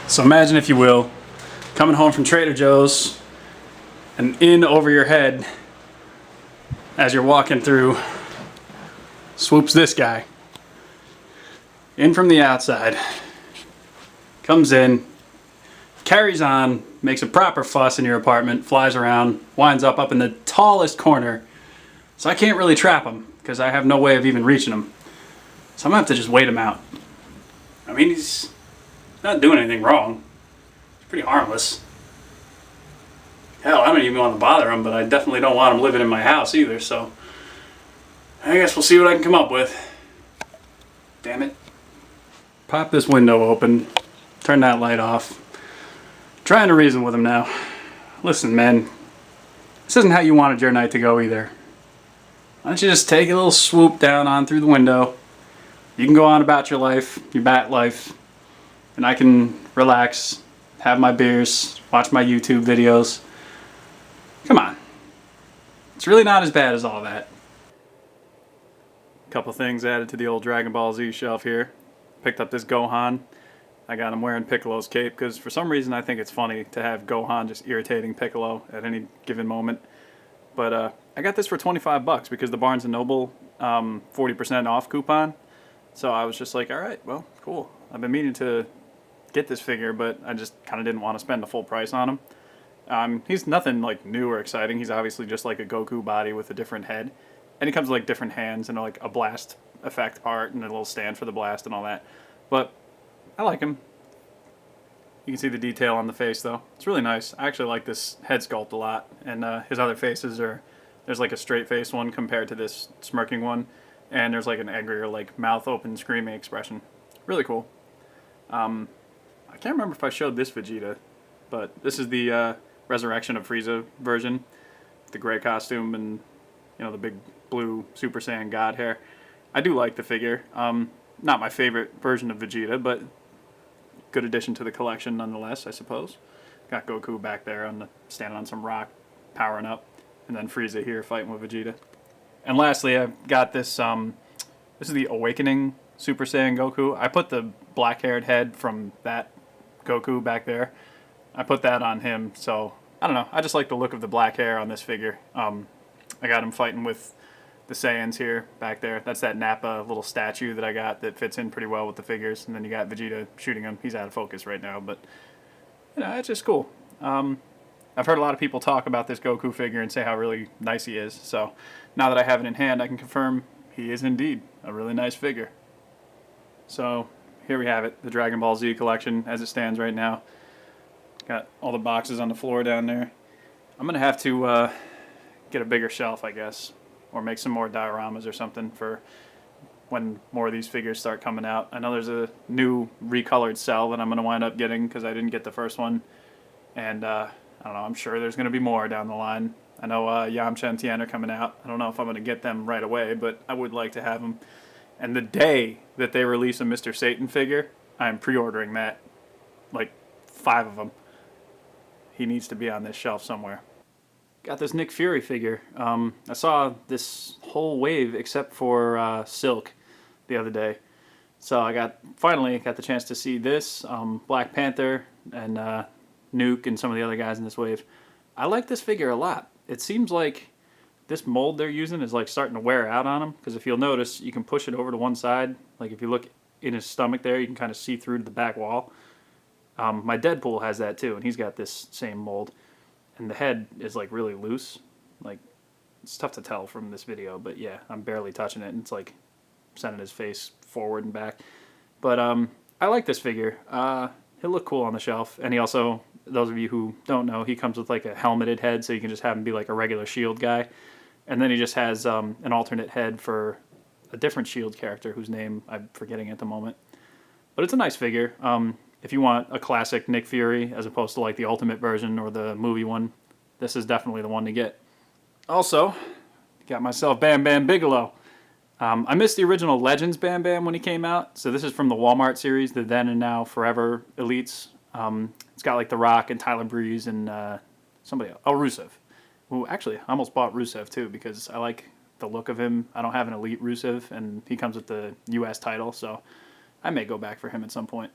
So imagine, if you will, coming home from Trader Joe's, and in over your head as you're walking through swoops this guy. In from the outside, comes in, carries on, makes a proper fuss in your apartment, flies around, winds up in the tallest corner. So I can't really trap him because I have no way of even reaching him. So I'm gonna have to just wait him out. I mean, he's not doing anything wrong. He's pretty harmless. Hell, I don't even want to bother him, but I definitely don't want him living in my house either, so I guess we'll see what I can come up with. Damn it. Pop this window open, turn that light off. Trying to reason with him now. Listen, man, this isn't how you wanted your night to go either. Why don't you just take a little swoop down on through the window? You can go on about your life, your bat life, and I can relax, have my beers, watch my YouTube videos. Come on. It's really not as bad as all that. Couple things added to the old Dragon Ball Z shelf here. Picked up this Gohan. I got him wearing Piccolo's cape because for some reason I think it's funny to have Gohan just irritating Piccolo at any given moment. But I got this for 25 bucks because the Barnes & Noble 40% off coupon. So I was just like, alright, well, cool. I've been meaning to get this figure, but I just kind of didn't want to spend the full price on him. He's nothing like new or exciting. He's obviously just like a Goku body with a different head. And he comes with like different hands and like a blast effect part and a little stand for the blast and all that. But I like him. You can see the detail on the face though. It's really nice. I actually like this head sculpt a lot. And his other faces there's like a straight face one compared to this smirking one. And there's like an angrier, like mouth open screaming expression. Really cool. I can't remember if I showed this Vegeta, but this is the Resurrection of Frieza version. The gray costume and, you know, the big blue Super Saiyan God hair. I do like the figure. Not my favorite version of Vegeta, but good addition to the collection nonetheless, I suppose. Got Goku back there standing on some rock, powering up, and then Frieza here fighting with Vegeta. And lastly, I've got this. This is the Awakening Super Saiyan Goku. I put the black-haired head from that Goku back there. I put that on him, so I don't know. I just like the look of the black hair on this figure. I got him fighting with the Saiyans here, back there. That's that Nappa little statue that I got that fits in pretty well with the figures. And then you got Vegeta shooting him. He's out of focus right now, but you know, it's just cool. I've heard a lot of people talk about this Goku figure and say how really nice he is. So now that I have it in hand, I can confirm he is indeed a really nice figure. So here we have it, the Dragon Ball Z collection as it stands right now. Got all the boxes on the floor down there. I'm going to have to get a bigger shelf, I guess, or make some more dioramas or something for when more of these figures start coming out. I know there's a new recolored cell that I'm going to wind up getting because I didn't get the first one. And I don't know, I'm sure there's going to be more down the line. I know Yamcha and Tien are coming out. I don't know if I'm going to get them right away, but I would like to have them. And the day that they release a Mr. Satan figure, I'm pre-ordering that. Like 5 of them. He needs to be on this shelf somewhere. Got this Nick Fury figure. I saw this whole wave except for Silk the other day. So I finally got the chance to see this, Black Panther and Nuke and some of the other guys in this wave. I like this figure a lot. It seems like this mold they're using is like starting to wear out on him, because if you'll notice, you can push it over to one side. Like if you look in his stomach there, you can kind of see through to the back wall. My Deadpool has that too, and he's got this same mold. And the head is like really loose. Like, it's tough to tell from this video, but yeah, I'm barely touching it, and it's like sending his face forward and back. But I like this figure. He'll look cool on the shelf. And he also, those of you who don't know, he comes with like a helmeted head, so you can just have him be like a regular S.H.I.E.L.D. guy. And then he just has an alternate head for a different S.H.I.E.L.D. character whose name I'm forgetting at the moment. But it's a nice figure. If you want a classic Nick Fury as opposed to like the Ultimate version or the movie one, this is definitely the one to get. Also, got myself Bam Bam Bigelow. I missed the original Legends Bam Bam when he came out, so this is from the Walmart series, the Then and Now Forever Elites. It's got like The Rock and Tyler Breeze and somebody else. Oh, Rusev. Who actually, I almost bought Rusev too because I like the look of him. I don't have an Elite Rusev, and he comes with the U.S. title, so I may go back for him at some point.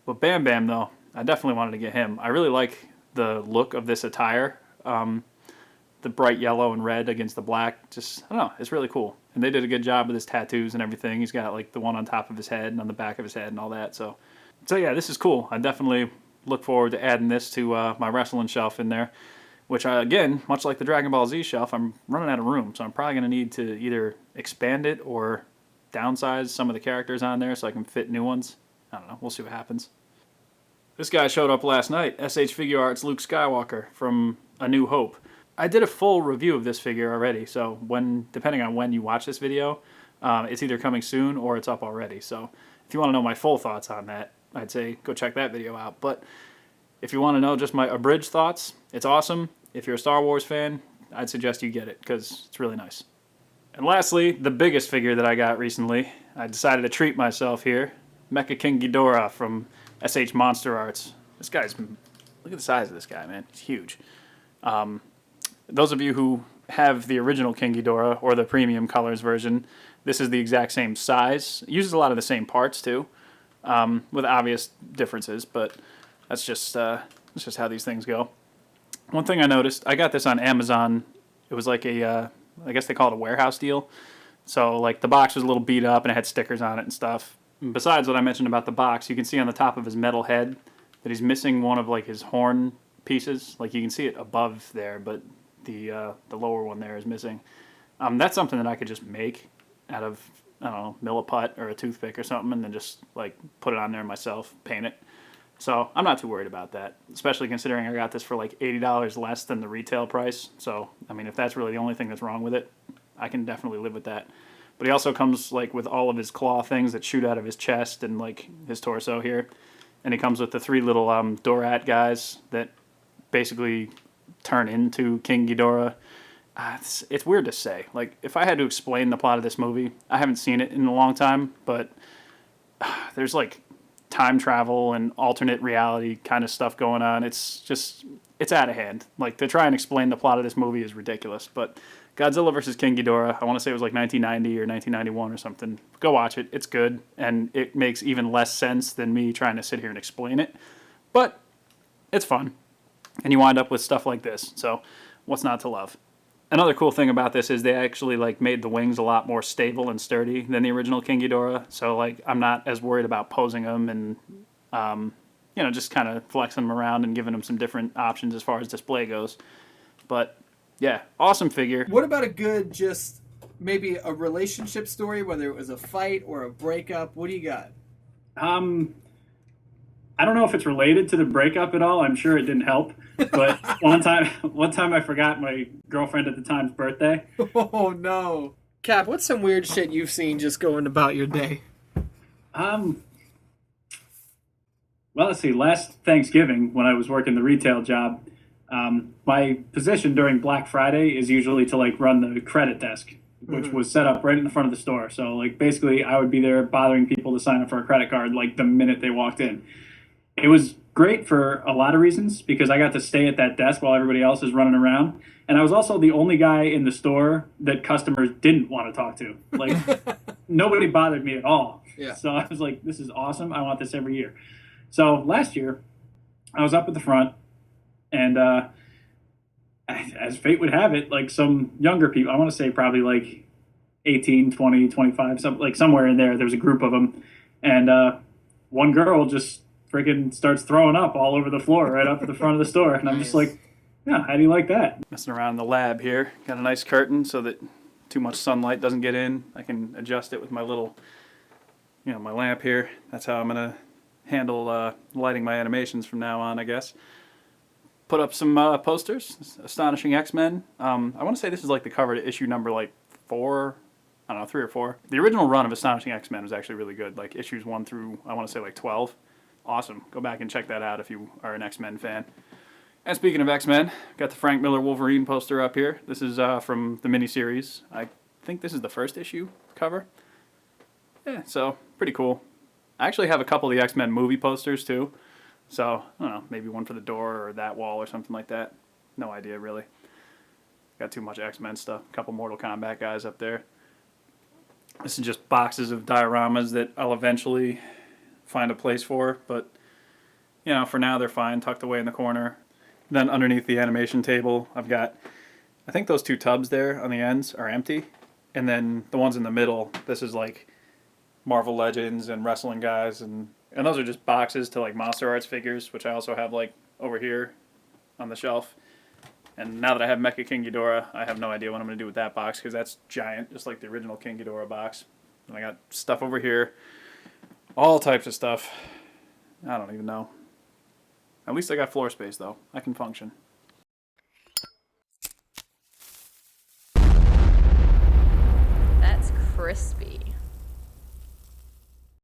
But Bam Bam, though, I definitely wanted to get him. I really like the look of this attire. The bright yellow and red against the black. Just, I don't know, it's really cool. And they did a good job with his tattoos and everything. He's got like the one on top of his head and on the back of his head and all that. So yeah, this is cool. I definitely look forward to adding this to my wrestling shelf in there, which again, much like the Dragon Ball Z shelf, I'm running out of room. So I'm probably going to need to either expand it or downsize some of the characters on there so I can fit new ones. I don't know. We'll see what happens. This guy showed up last night. SH Figure Arts Luke Skywalker from A New Hope. I did a full review of this figure already, so depending on when you watch this video, it's either coming soon or it's up already. So if you want to know my full thoughts on that, I'd say go check that video out. But if you want to know just my abridged thoughts, it's awesome. If you're a Star Wars fan, I'd suggest you get it because it's really nice. And lastly, the biggest figure that I got recently, I decided to treat myself here. Mecha King Ghidorah from SH Monster Arts. This guy's, look at the size of this guy, man. He's huge. Those of you who have the original King Ghidorah or the premium colors version, this is the exact same size. It uses a lot of the same parts too, with obvious differences, but that's just how these things go. One thing I noticed, I got this on Amazon. It was like I guess they call it a warehouse deal. So like the box was a little beat up and it had stickers on it and stuff. And besides what I mentioned about the box, you can see on the top of his metal head that he's missing one of like his horn pieces. Like you can see it above there, but the lower one there is missing. That's something that I could just make out of, I don't know, milliput or a toothpick or something, and then just like put it on there myself, paint it. So I'm not too worried about that, especially considering I got this for like $80 less than the retail price. So I mean, if that's really the only thing that's wrong with it, I can definitely live with that. But he also comes like with all of his claw things that shoot out of his chest and like his torso here, and he comes with the 3 little Dorat guys that basically turn into King Ghidorah. It's weird to say. Like, if I had to explain the plot of this movie, I haven't seen it in a long time, but there's like time travel and alternate reality kind of stuff going on. It's out of hand. Like, to try and explain the plot of this movie is ridiculous. But Godzilla vs. King Ghidorah, I want to say it was like 1990 or 1991 or something. Go watch it. It's good, and it makes even less sense than me trying to sit here and explain it. But it's fun. And you wind up with stuff like this. So what's not to love? Another cool thing about this is they actually like made the wings a lot more stable and sturdy than the original King Ghidorah. So like I'm not as worried about posing them and just kind of flexing them around and giving them some different options as far as display goes. But yeah, awesome figure. What about a good, just maybe a relationship story, whether it was a fight or a breakup? What do you got? I don't know if it's related to the breakup at all. I'm sure it didn't help. But one time I forgot my girlfriend at the time's birthday. Oh, no. Cap, what's some weird shit you've seen just going about your day? Well, let's see. Last Thanksgiving, when I was working the retail job, my position during Black Friday is usually to like run the credit desk, which was set up right in the front of the store. So like basically I would be there bothering people to sign up for a credit card like the minute they walked in. It was great for a lot of reasons because I got to stay at that desk while everybody else is running around. And I was also the only guy in the store that customers didn't want to talk to. Like, nobody bothered me at all. Yeah. So I was like, this is awesome. I want this every year. So last year, I was up at the front, and as fate would have it, like some younger people, I want to say probably like 18, 20, 25, somewhere in there was a group of them. And one girl just freaking starts throwing up all over the floor right up at the front of the store. And I'm just like, yeah, how do you like that? Messing around in the lab here. Got a nice curtain so that too much sunlight doesn't get in. I can adjust it with my little, my lamp here. That's how I'm going to handle lighting my animations from now on, I guess. Put up some posters. Astonishing X-Men. I want to say this is like the cover to issue number like 4, I don't know, 3 or 4. The original run of Astonishing X-Men was actually really good. Like issues 1 through, I want to say like 12. Awesome. Go back and check that out if you are an X-Men fan. And speaking of X-Men, got the Frank Miller Wolverine poster up here. This is from the miniseries. I think this is the first issue cover. Yeah, so pretty cool. I actually have a couple of the X-Men movie posters too. So, I don't know, maybe one for the door or that wall or something like that. No idea, really. Got too much X-Men stuff. A couple Mortal Kombat guys up there. This is just boxes of dioramas that I'll eventually find a place for, but you know, for now they're fine, tucked away in the corner. Then underneath the animation table, I've got, I think those two tubs there on the ends are empty. And then the ones in the middle, this is like Marvel Legends and wrestling guys. And those are just boxes to like Monster Arts figures, which I also have like over here on the shelf. And now that I have Mecha King Ghidorah, I have no idea what I'm going to do with that box because that's giant, just like the original King Ghidorah box. And I got stuff over here, all types of stuff. I don't even know. At least I got floor space, though. I can function.